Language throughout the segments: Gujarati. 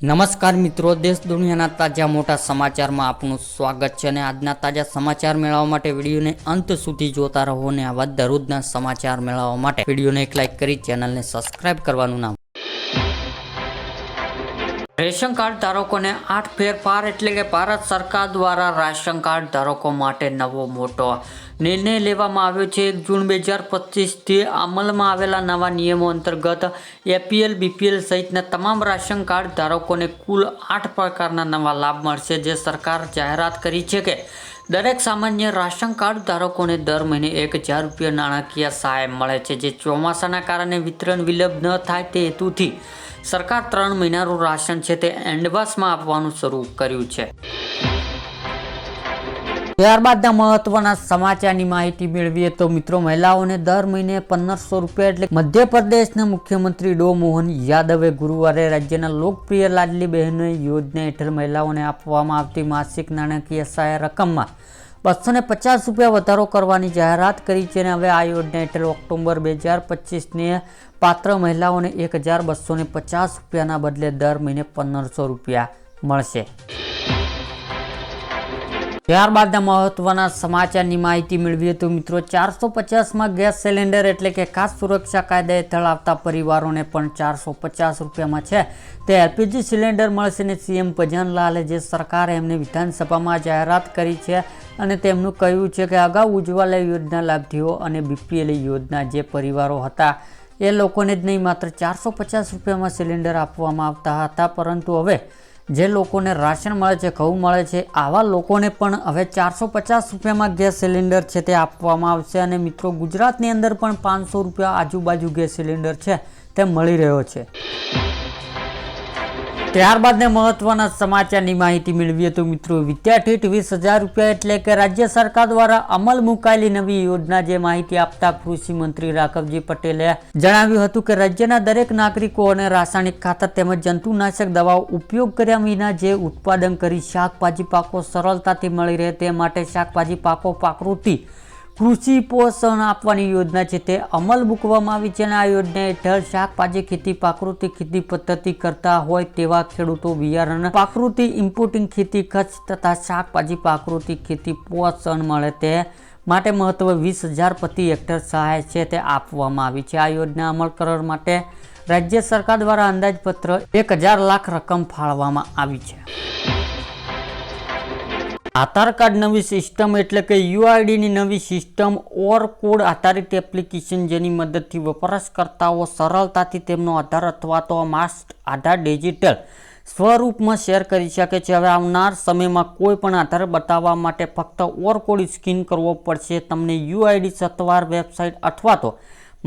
નમસ્કાર મિત્રો, દેશ દુનિયાના તાજા મોટા સમાચારમાં આપનું સ્વાગત છે અને આજના તાજા સમાચાર મેળવવા માટે વિડીયોને અંત સુધી જોતા રહો અને આવા દરરોજના સમાચાર મેળવવા માટે વિડીયોને એક લાઇક કરી ચેનલને સબસ્ક્રાઇબ કરવાનું ના રેશન કાર્ડ ધારકોને 8 ફેરફાર એટલે કે ભારત સરકાર દ્વારા રાશન કાર્ડ ધારકો માટે નવો મોટો નિર્ણય લેવામાં આવ્યો છે। 1 જૂન 2025થી અમલમાં આવેલા નવા નિયમો અંતર્ગત એપીએલ, બીપીએલ સહિતના તમામ રાશન કાર્ડ ધારકોને કુલ 8 પ્રકારના નવા લાભ મળશે, જે સરકાર જાહેરાત કરી છે કે દરેક સામાન્ય રાશન કાર્ડ ધારકોને દર મહિને 1000 રૂપિયા નાણાકીય સહાય મળે છે, જે ચોમાસાના કારણે વિતરણ વિલંબ ન થાય તે હેતુથી સરકાર 3 મહિનાનું રાશન છે તે એડવાન્સમાં આપવાનું શરૂ કર્યું છે। ત્યારબાદના મહત્વના સમાચારની માહિતી મેળવીએ તો મિત્રો, મહિલાઓને દર મહિને 1500 રૂપિયા એટલે મધ્યપ્રદેશના મુખ્યમંત્રી ડો મોહન યાદવે ગુરુવારે રાજ્યના લોકપ્રિય લાડલી બહેનો યોજના હેઠળ મહિલાઓને આપવામાં આવતી માસિક નાણાકીય સહાય રકમમાં 250 રૂપિયા વધારો કરવાની જાહેરાત કરી છે અને હવે આ યોજના હેઠળ ઓક્ટોબર 2025ને પાત્ર મહિલાઓને 1250 રૂપિયાના બદલે દર મહિને 1500 રૂપિયા મળશે। ત્યારબાદના મહત્વના સમાચારની માહિતી મેળવીએ તો મિત્રો, 450માં ગેસ સિલિન્ડર એટલે કે ખાસ સુરક્ષા કાયદા હેઠળ આવતા પરિવારોને પણ 450 રૂપિયામાં છે તે એલપીજી સિલિન્ડર મળશે અને સીએમ ભજનલાલે જે સરકારે એમને વિધાનસભામાં જાહેરાત કરી છે અને તેમનું કહ્યું છે કે અગાઉ ઉજ્જવલા યોજના લાભાર્થીઓ અને બીપીએલ યોજના જે પરિવારો હતા એ લોકોને જ નહીં માત્ર 450 રૂપિયામાં સિલિન્ડર આપવામાં આવતા હતા, પરંતુ હવે જે લોકોને રાશન મળે છે, ઘઉં મળે છે, આવા લોકોને પણ હવે 450 રૂપિયામાં ગેસ સિલિન્ડર છે તે આપવામાં આવશે। અને મિત્રો, ગુજરાતની અંદર પણ 500 રૂપિયા આજુબાજુ ગેસ સિલિન્ડર છે તે મળી રહ્યો છે। ત્યારબાદને મહત્વના સમાચારની માહિતી મેળવીએ તો મિત્રો, વિદ્યાર્થી 20,000 રૂપિયા એટલે કે રાજ્ય સરકાર દ્વારા અમલ મુકાયેલી નવી યોજના જે માહિતી આપતા કૃષિ મંત્રી રાઘવજી પટેલે જણાવ્યું હતું કે રાજ્યના દરેક નાગરિકોને રાસાયણિક ખાતર તેમજ જંતુનાશક દવાઓ ઉપયોગ કર્યા વિના જે ઉત્પાદન કરી શાકભાજી પાકો સરળતાથી મળી રહે તે માટે શાકભાજી પાકો પ્રાકૃતિક કૃષિ પોષણ આપવાની યોજના છે તે અમલ મૂકવામાં આવી છે અને આ યોજના હેઠળ શાકભાજી ખેતી પ્રાકૃતિક ખેતી પદ્ધતિ કરતા હોય તેવા ખેડૂતો બિયારણ પ્રાકૃતિક ઇમ્પોર્ટિંગ ખેતી ખર્ચ તથા શાકભાજી પ્રાકૃતિક ખેતી પોષણ મળે તે માટે મહત્વ 20,000 પ્રતિ હેક્ટર સહાય છે તે આપવામાં આવી છે। આ યોજના અમલ કરવા માટે રાજ્ય સરકાર દ્વારા અંદાજપત્ર 1,000 લાખ રકમ ફાળવવામાં આવી છે। આધાર કાર્ડ નવી સિસ્ટમ એટલે કે યુઆઈડીની નવી સિસ્ટમ ઓર કોડ આધારિત એપ્લિકેશન જેની મદદથી વપરાશકર્તાઓ સરળતાથી તેમનો આધાર અથવા તો માસ્ટ આધાર ડિજિટલ સ્વરૂપમાં શેર કરી શકે છે। હવે આવનાર સમયમાં કોઈ પણ આધાર બતાવવા માટે ફક્ત ઓર કોડ સ્કેન કરવો પડશે। તમને યુઆઈડી સત્તાવાર વેબસાઇટ અથવા તો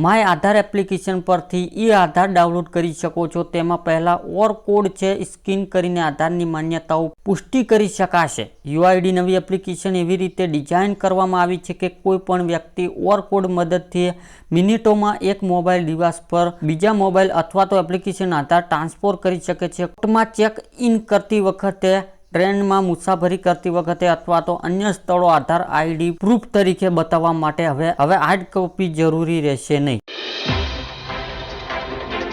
માય આધાર એપ્લિકેશન પરથી ઈ આધાર ડાઉનલોડ કરી શકો છો। તેમાં પહેલા ઓર કોડ છે સ્કેન કરીને આધારની માન્યતાઓ પુષ્ટિ કરી શકાશે। યુઆઈડી નવી એપ્લિકેશન એવી રીતે ડિઝાઇન કરવામાં આવી છે કે કોઈ પણ વ્યક્તિ ઓર કોડ મદદથી મિનિટોમાં એક મોબાઈલ ડિવાઇસ પર બીજા મોબાઈલ અથવા તો એપ્લિકેશન આધાર ટ્રાન્સફર કરી શકે છે। કોર્ટમાં ચેક ઇન કરતી વખતે, ટ્રેનમાં મુસાફરી કરતી વખતે અથવા તો અન્ય સ્થળો આધાર આઈડી પ્રૂફ તરીકે બતાવવા માટે હવે હાર્ડ કોપી જરૂરી રહેશે નહીં।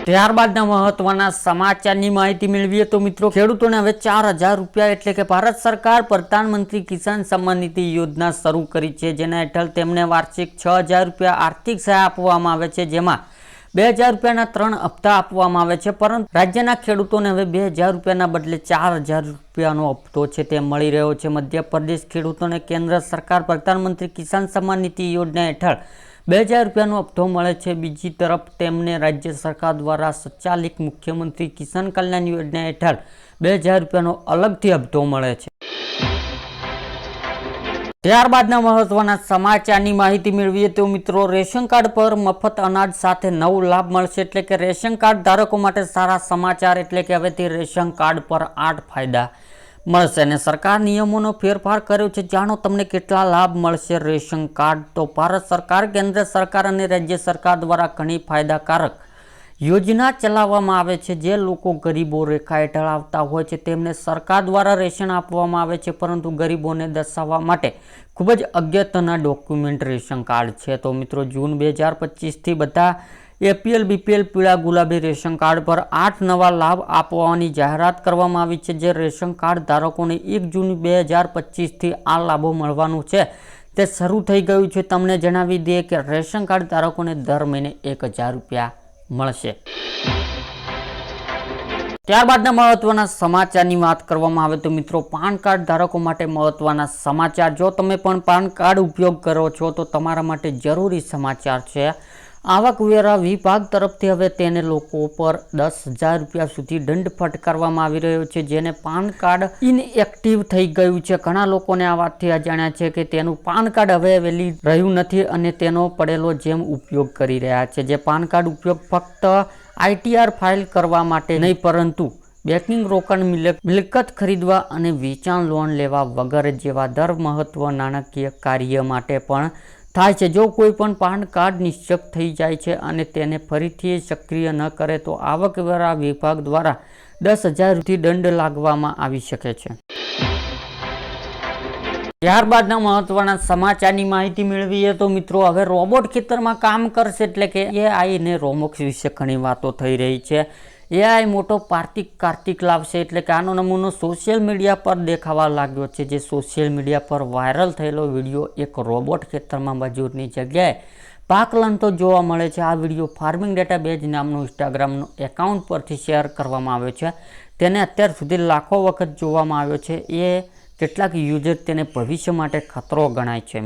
ત્યારબાદના મહત્વના સમાચારની માહિતી મેળવીએ તો મિત્રો, ખેડૂતોને હવે 4,000 રૂપિયા એટલે કે ભારત સરકાર પ્રધાનમંત્રી કિસાન સન્માન નિધિ યોજના શરૂ કરી છે, જેના હેઠળ તેમને વાર્ષિક 6,000 રૂપિયા આર્થિક સહાય આપવામાં આવે છે, જેમાં 2,000 રૂપિયાના 3 હપ્તા આપવામાં આવે છે, પરંતુ રાજ્યના ખેડૂતોને હવે 2,000 રૂપિયાના બદલે 4,000 રૂપિયાનો હપ્તો છે તે મળી રહ્યો છે। મધ્યપ્રદેશ ખેડૂતોને કેન્દ્ર સરકાર પ્રધાનમંત્રી કિસાન સન્માન નિધિ યોજના હેઠળ 2,000 રૂપિયાનો હપ્તો મળે છે। બીજી તરફ તેમને રાજ્ય સરકાર દ્વારા સંચાલિત મુખ્યમંત્રી કિસાન કલ્યાણ યોજના હેઠળ 2,000 રૂપિયાનો અલગથી હપ્તો મળે છે। ત્યારબાદના મહત્વના સમાચારની માહિતી મેળવીએ તો મિત્રો, રેશન કાર્ડ પર મફત અનાજ સાથે 9 લાભ મળશે એટલે કે રેશન કાર્ડ ધારકો માટે સારા સમાચાર એટલે કે હવેથી રેશન કાર્ડ પર 8 ફાયદા મળશે અને સરકાર નિયમોનો ફેરફાર કર્યો છે। જાણો તમને કેટલા લાભ મળશે રેશન કાર્ડ। તો ભારત સરકાર, કેન્દ્ર સરકાર અને રાજ્ય સરકાર દ્વારા ઘણી ફાયદાકારક યોજના ચલાવવામાં આવે છે। જે લોકો ગરીબો રેખા હેઠળ આવતા હોય છે તેમને સરકાર દ્વારા રેશન આપવામાં આવે છે, પરંતુ ગરીબોને દર્શાવવા માટે ખૂબ જ અગત્યના ડોક્યુમેન્ટ રેશન કાર્ડ છે। તો મિત્રો, જૂન 2025થી બધા APL BPL પીળા ગુલાબી રેશન કાર્ડ પર 8 નવા લાભ આપવાની જાહેરાત કરવામાં આવી છે, જે રેશન કાર્ડ ધારકોને 1 જૂન 2025થી આ લાભો મળવાનું છે તે શરૂ થઈ ગયું છે. તમને જણાવી દઈએ કે રેશન કાર્ડ ધારકોને દર મહિને 1000 રૂપિયા મળશે. ત્યારબાદના મહત્વના સમાચારની વાત કરવામાં આવે તો મિત્રો, પાન કાર્ડ ધારકો માટે મહત્વના સમાચાર. જો તમે પણ પાન કાર્ડ ઉપયોગ કરો છો તો તમારા માટે જરૂરી સમાચાર છે. આવકવેરા વિભાગ તરફથી હવે તેને લોકો પર 10,000 રૂપિયા સુધી દંડ ફટકારવામાં આવી રહ્યો છે, જેને પાન કાર્ડ ઇનએક્ટિવ થઈ ગયું છે. ઘણા લોકોને આ વાતથી અજાણ્યા છે કે તેનું પાન કાર્ડ હવે વેલિડ રહ્યું નથી અને તેનો પડેલો જેમ ઉપયોગ કરી રહ્યા છે. જે પાન કાર્ડ ઉપયોગ ફક્ત ITR ફાઇલ કરવા માટે નહીં, પરંતુ બેંકિંગ, રોકાણ, મિલકત ખરીદવા અને વેચાણ, લોન લેવા વગેરે જેવા દર મહત્વ નાણાકીય કાર્ય માટે પણ થાય છે. જો કોઈ પણ પાન કાર્ડ નિષ્ક્રિય થઈ જાય છે અને તેને ફરીથી સક્રિય ન કરે તો આવકવેરા વિભાગ દ્વારા 10,000 રૂપિયાથી દંડ લાગવામાં આવી શકે છે. ત્યારબાદના મહત્વના સમાચારની માહિતી મેળવીએ તો મિત્રો, હવે રોબોટ ખેતરમાં કામ કરશે, એટલે કે AI અને રોબોટ્સ વિશે ઘણી વાતો થઈ રહી છે. AI મોટો કાર્તિક લાવશે, એટલે કે આનો નમૂનો સોશિયલ મીડિયા પર દેખાવા લાગ્યો છે. જે સોશિયલ મીડિયા પર વાયરલ થયેલો વિડીયો એક રોબોટ ખેતરમાં મજૂરની જગ્યાએ પાક લણતો જોવા મળે છે. આ વિડીયો ફાર્મિંગ ડેટાબેઝ નામનું ઇન્સ્ટાગ્રામનું એકાઉન્ટ પરથી શેર કરવામાં આવ્યો છે. તેને અત્યાર સુધી લાખો વખત જોવામાં આવ્યો છે. એ કેટલાક યુઝર તેને ભવિષ્ય માટે ખતરો ગણાય છે.